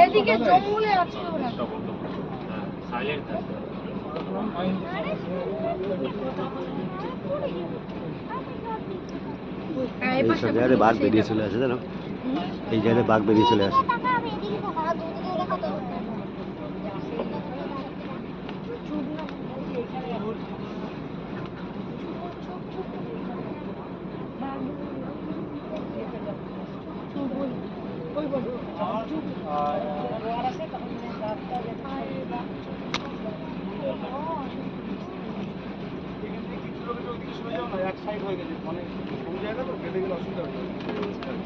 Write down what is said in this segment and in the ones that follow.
এদিকে জঙ্গলে আছে ওরা। সাইলেন্ট থাকবে। এই জায়গায় বাঘ বেরিয়ে চলে আসে, জানো? এই জায়গায় বাঘ বেরিয়ে চলে আসে।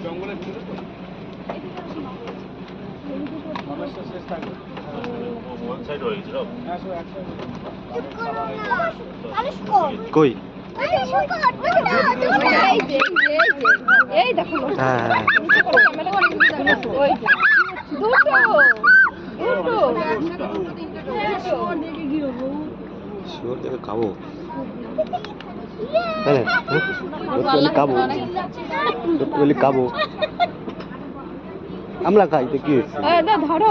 জঙ্গলের ভিতরে তো সমস্যা শেষ থাকবে। কই এই দেখো, শুয়োর দেখে খাবো, খাবো আমরা খাইতে কি ধরো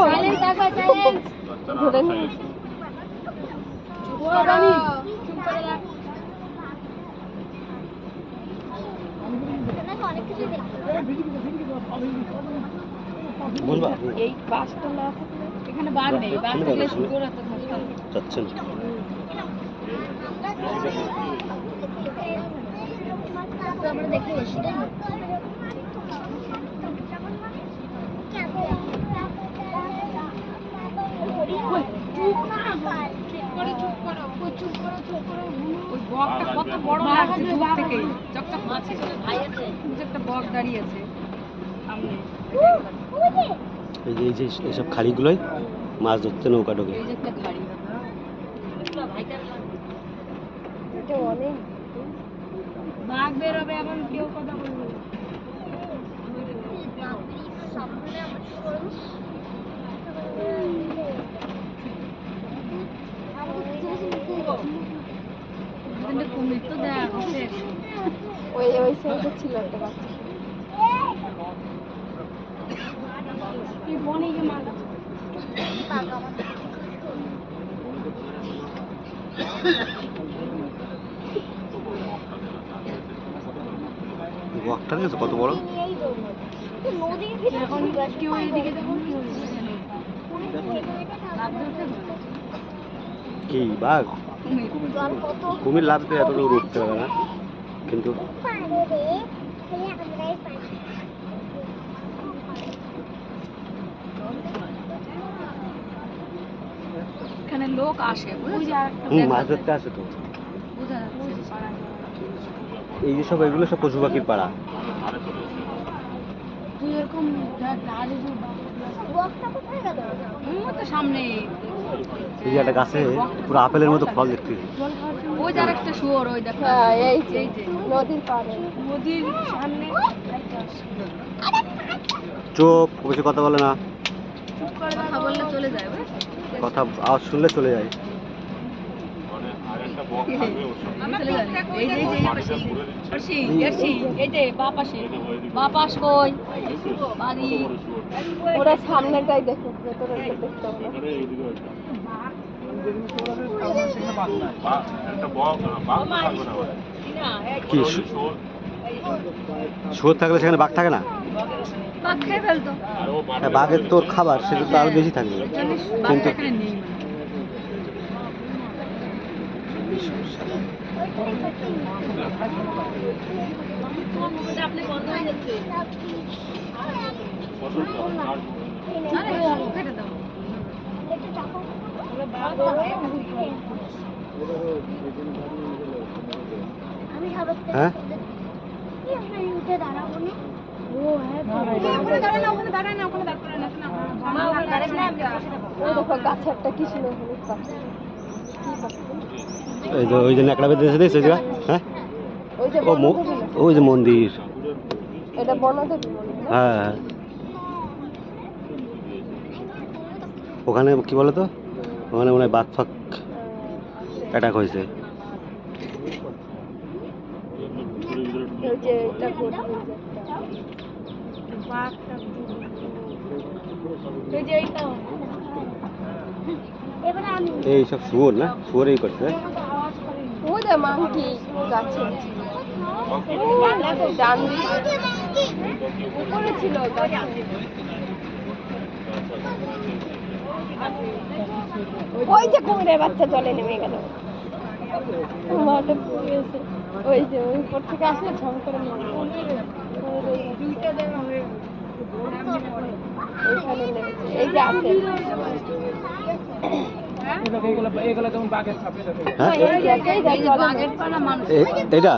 এই বাসটা না থাকলে এখানে বাঘ নেই, বাঘ থাকলে শুয়োর এত থাকতো যাচ্ছেন। আমরা দেখে এসেছি কত বড় লাগছে দূর থেকে, চকচক করছে। একটা বক দাঁড়িয়ে আছে সামনে। এই যে এইসব খাড়িগুলোই মাছ ধরতে নৌকা ঢোকে। এই যে একটা খাড়ি, এটা অনেক বাঘ বেরোবে, এখন কেউ কথা বলবে না। কুমির তো দেখ ওই সাইডে ছিল একটা বাচ্চা। বনে গিয়ে মাছ বকটা দেখেছো কত বড়? কি বাঘ? কুমির লাভ দিয়ে এতটুকু উঠতে পারে না, কিন্তু এখানে লোক আসে, মাছ ধরতে আসে তো। এই যে সব এগুলো সব পশু পাখির পাড়া। সামনে একটা গাছে পুরো আপেলের মতো ফল দেখতে। ওই যার একটা শুয়োর, ওই দেখো এই যে নদীর পাড়ে, নদীর সামনে। চুপ, বেশি কথা বলে না। কথা বললে চলে যায়, কথা আওয়াজ শুনলে চলে যায়। ওরা সামনেটাই দেখো, ভেতরে দেখতে হবে। কি শুয়োর থাকলে সেখানে বাঘ থাকে না? বাঘের তোর খাবার সেটা তো আরো বেশি থাকবে, কিন্তু হ্যাঁ গাছে একটা কি ছিল, ওই যে ন্যাকড়া বেঁধে দিয়েছে, হ্যাঁ ওই যে মন্দির, এটা বনদেবী মন্দির। হ্যাঁ ওখানে কি বলতো, ওখানে মনে হয় বাঘ ফাক অ্যাটাক হয়েছে। ওই যে এটা করবে ওই যে এইটা এই সব শুয়োর না, শুয়োরই করছে। ওই যে মাংকি গাছে ডান দিকে উপরে ছিল গাছে। ওই যে কুমিরের বাচ্চা জলে নেমে গেল, মাঠে পড়ে গেছে। ওই যে ওই উপর থেকে আসলে ঝম করে এইখানে নেমেছে, এই যে আছে। এটা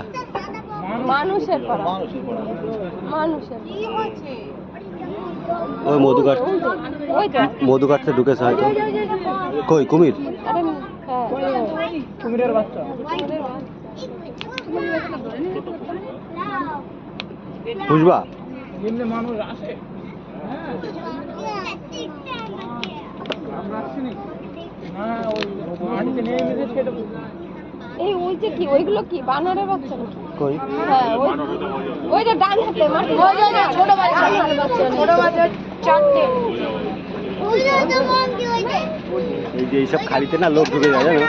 মানুষের পাড়া, মানুষের ওই মধু কাটতে ঢুকেছে হয়তো। কই কুমির? কুমিরের বাচ্চা বুঝবা মানুষ আসে এই ওই যে কি ওইগুলো কি বানরের বাচ্চা নাকি? কই? হ্যাঁ ওই যে ডান হাতে মাটি, ওই যে ছোট বাচ্চা, ছোট বাচ্চা চারটে। এই যে এইসব খালিতে না লোক ঢুকে যায় জানো।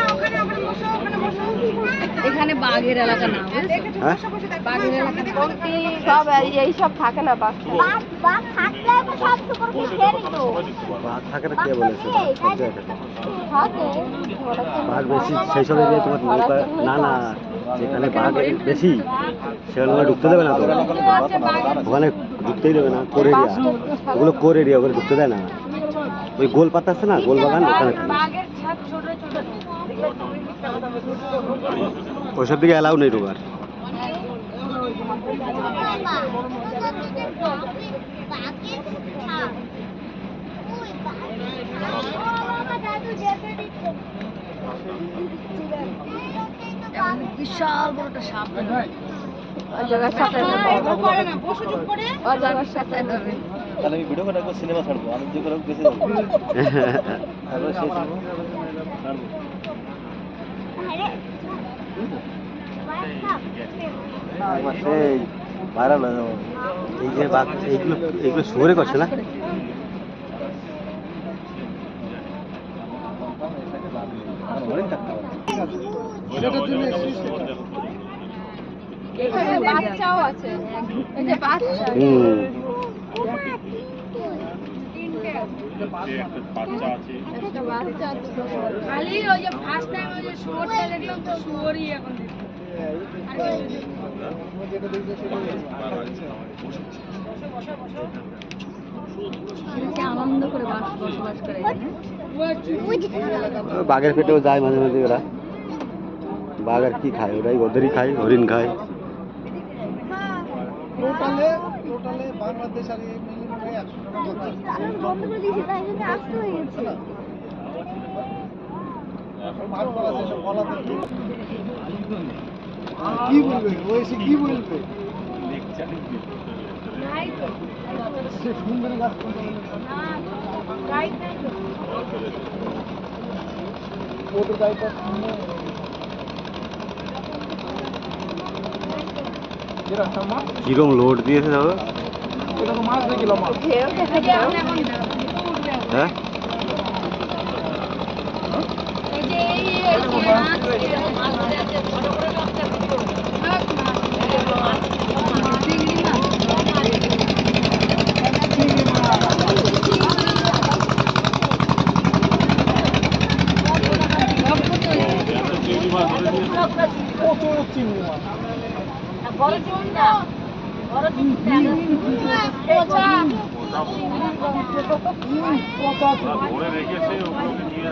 এখানে বাঘের এলাকা না, হ্যাঁ বাঘের এলাকা সব এই সব থাকে না। বাঘ বাঘ থাকে না, কে বলেছে? সব জায়গায় থাকে, বাঘ বেশি সেই সব এরিয়ায় তোমার নৌকা না না, যেখানে বাঘ বেশি সেখানে ওরা ঢুকতে দেবে না তো, ওখানে ঢুকতেই দেবে না। কোর এরিয়া, ওগুলো কোর এরিয়া, ওখানে ঢুকতে দেয় না। ওই গোল পাতা আছে না, গোল বাগান, ওখানে ওইসব দিকে অ্যালাউ নেই ঢোকার। বিশাল বড় একটা সাপ, জায়গার সাথে জায়গার সাথে তাহলে আমি ভিডিও করে সিনেমা ছাড়বো, আমি যে করে বেঁচে যাবো। সেই ভাইরাল হয়ে যাবো। এই যে বাঘ, এইগুলো এইগুলো শুয়োরে করছে না। এখানে বাচ্চাও আছে, এই যে বাচ্চা খালি ওই যে ফার্স্ট টাইম ওই যে শুয়োরটা দেখলাম, তো শুয়োরই এখন আনন্দ করে বসবাস করে। বাঘের পেটেও যায় মাঝে মাঝে ওরা। বাঘ আর কি খায়? ওরাই ওদেরই খায়, হরিণ খায়। বাংলাদেশ আর কি বলবে ও এসে কি বলবে? সুন্দর গাছ কিরম লোড দিয়েছে দাদা? মাছ দেখলো মাছ, হ্যাঁ ধরে রেখেছে, ওগুলোকে নিয়ে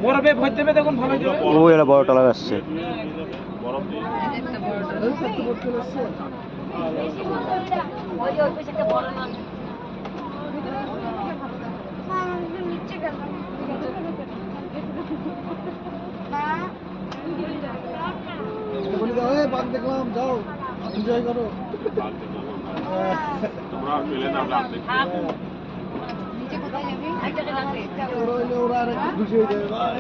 বরফে ভর দেবে তখন ভালো যাবে। ও এরা বড় টলার আসছে। বরফ দিয়ে বাঘ দেখলাম, যাও এনজয় করো। তোমরা আর পেলে না, ওরা হইলে ওরা আর একটু খুশি হয়ে যাবে ভাই।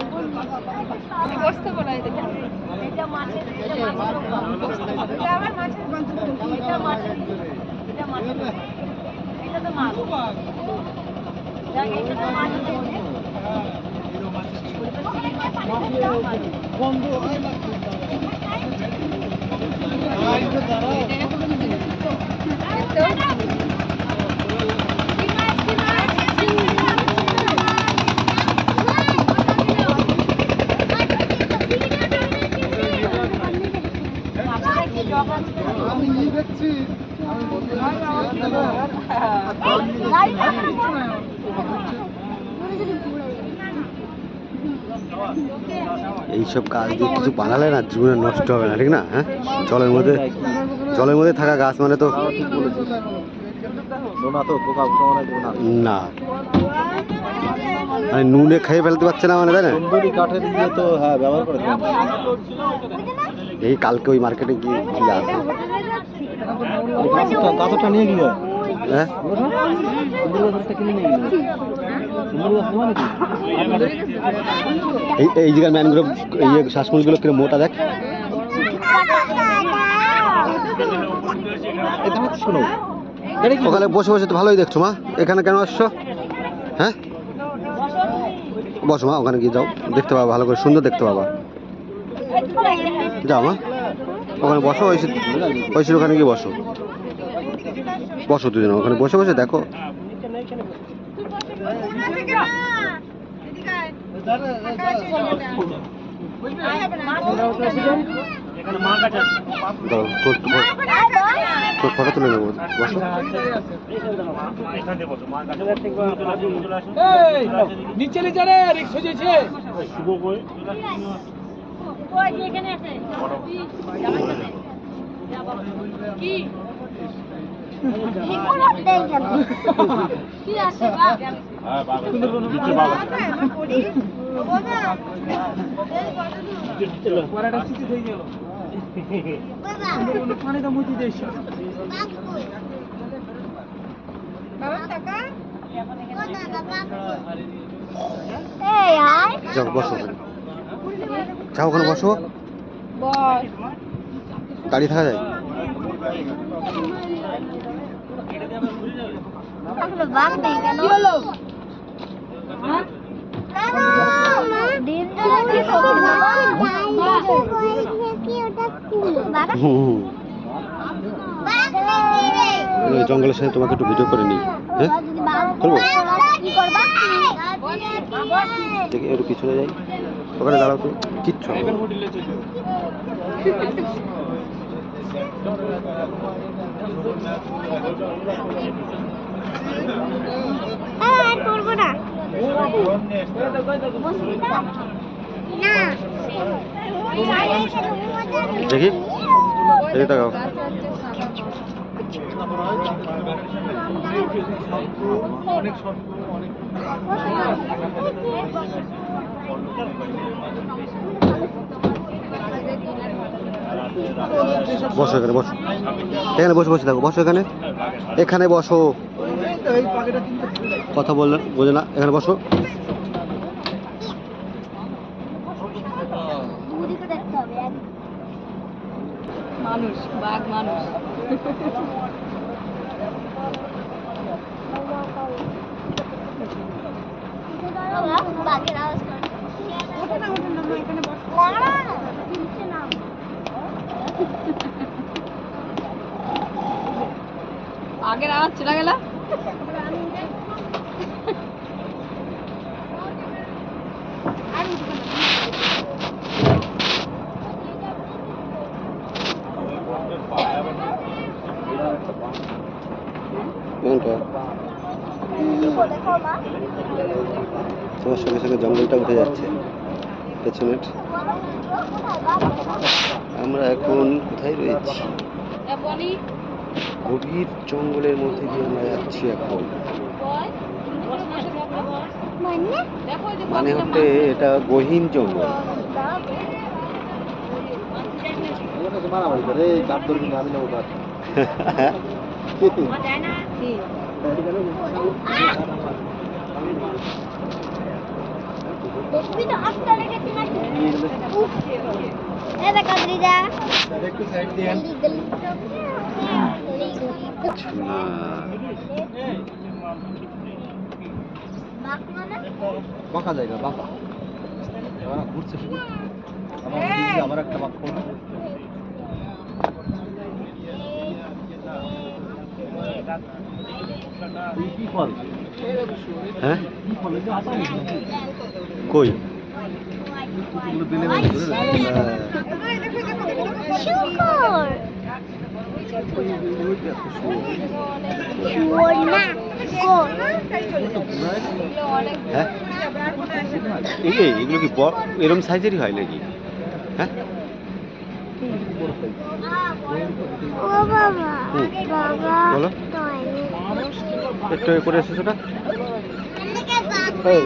বসতে বলা হয় দেখে এটা মাছের এটা আবার মাছের গন্ধ এটা মাছের এটা মাছের এটা তো মাছ দেখ এটা তো মাছ বন্ধ হয় না। ভাই, একটু দাঁড়াও। আমি ই দেখছি, আমি বন্ধু এইসব কাজ দিয়ে কিছু বানালে না জীবনে নষ্ট হবে না, ঠিক না? হ্যাঁ, জলের মধ্যে থাকা গাছ মানে তো না, মানে নুনে খেয়ে ফেলতে পারছে না মানে, তাই না? কাঠের দিয়ে তো হ্যাঁ ব্যবহার করে এই কালকে ওই মার্কেটে গিয়ে কি আছে, কাঁচাটা নিয়ে গিয়ে হ্যাঁ এই জায়গার ম্যানগ্রোভ ইয়ে শ্বাসমূলগুলো কিরকম মোটা, দেখ। ওখানে বসে বসে তো ভালোই দেখছো মা, এখানে কেন আসছো? হ্যাঁ, বসো মা, ওখানে গিয়ে যাও, দেখতে পাবা ভালো করে, সুন্দর দেখতে পাবা। যাও মা, ওখানে বসো, ঐশীর ওখানে গিয়ে বসো, বসো দুজন ওখানে বসে বসে দেখো। দাও, তোর ফটো তুলে নেবো, বসো। নিচে নিচে রে রিক্সা যেছে শুভ কই কি হ্যাঁ বাবা নিচে বাবা পরাটা সিটি হয়ে গেল পানিটা মুতি দেশ বাবা টাকা যাও বসো ওখানে, যাও ওখানে বসো, বস দাঁড়িয়ে থাকা যায়? বাঘ নেই কেন? কি হলো? ওই জঙ্গলের সাথে তোমাকে একটু ভিডিও করে নিই, হ্যাঁ করবো? দেখি একটু পিছনে যাই, ওখানে দাঁড়াও তো, কিচ্ছু হবে না। করবো না দেখি এই তাকাও, অনেক শর্ট অনেক বসো এখানে, বসো এখানে, বসে বসে থাকো, বসো এখানে, এখানে বসো, এই পাখিটা কিন্তু কথা বললেন বোঝে না, এখানে বসো। মানুষ বাঘ মানুষ বাঘের আওয়াজ করে আগের আওয়াজ চলে গেল। কোনটা? তোমার সঙ্গে সঙ্গে জঙ্গলটা উঠে যাচ্ছে পেছনের। আমরা এখন কোথায় রয়েছি? গভীর জঙ্গলের মধ্যে দিয়ে আমরা যাচ্ছি এখন। মানে হচ্ছে এটা গহীন জঙ্গল। দেখবি তো আস্তে লেগেছে নাকি উফ এ দেখ কাদরিদা একটু সাইড দিয়ে বাক মানে বাঁকা জায়গা বাঁকা এবার ঘুরছে শুধু আমার দিদি আবার একটা বাঁক করবে কি ফল হ্যাঁ কি ফল এটা আসা কই এগুলো দিলে ধরে শুকর শুয়োর না গোল হ্যাঁ এগুলো কি এরম সাইজেরই হয় নাকি হ্যাঁ ও বাবা হুম। বাবা বলো। টয়লেট একটু করে এসেছো না এই